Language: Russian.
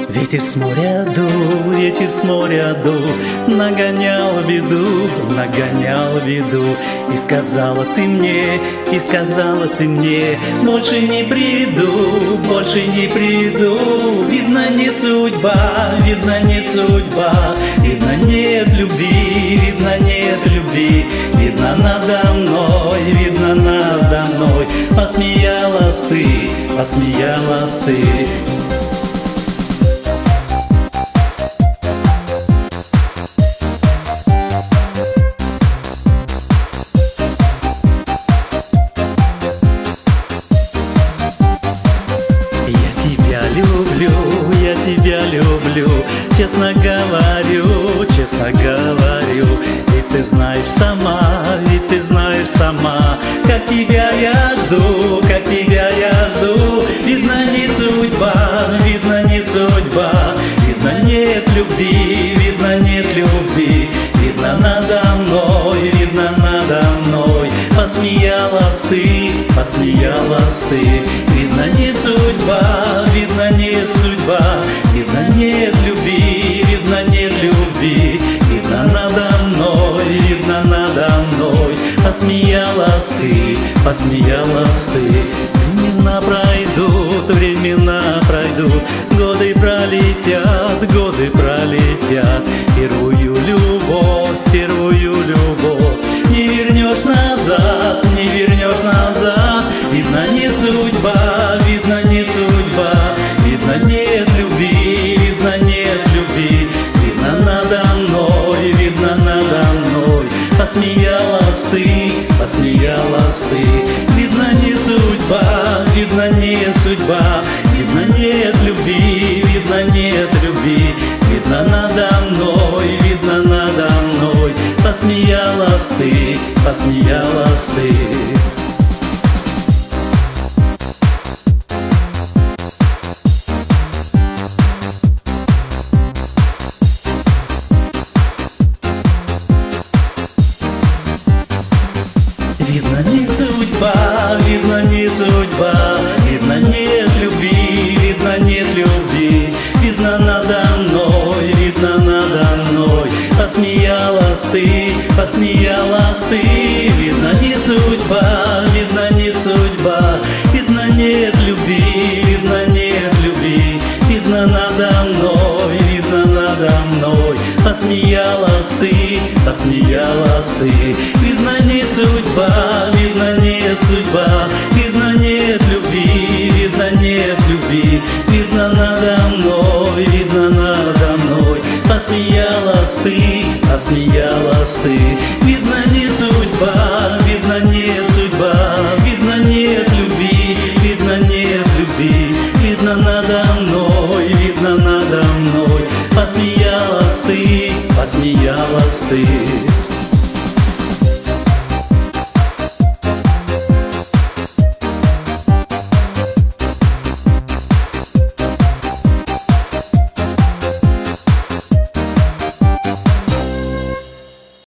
Ветер с моря дул, ветер с моря дул, нагонял беду, и сказала ты мне, больше не приду, видно не судьба, видно нет любви, видно надо мной, посмеялась ты. Я тебя люблю, честно говорю, ведь ты знаешь сама, как тебя я жду, видно не судьба, видно нет любви, видно надо мной, посмеялась ты, видно не судьба, видно нет любви, видно надо мной, посмеялась ты. Времена пройдут, годы пролетят, первую любовь, не вернешь назад, видно не судьба, видно нет любви, видно надо мной, посмеялась ты, видно не судьба, видно нет любви, видно надо мной, посмеялась ты. Видно не судьба, видно нет любви, видно надо мной, посмеялась ты, видно не судьба, видно нет любви, видно надо мной, посмеялась ты, видно не судьба, видно нет любви, видно надо мной, посмеялась ты, видно не судьба, видно нет любви, видно надо мной, посмеялась ты.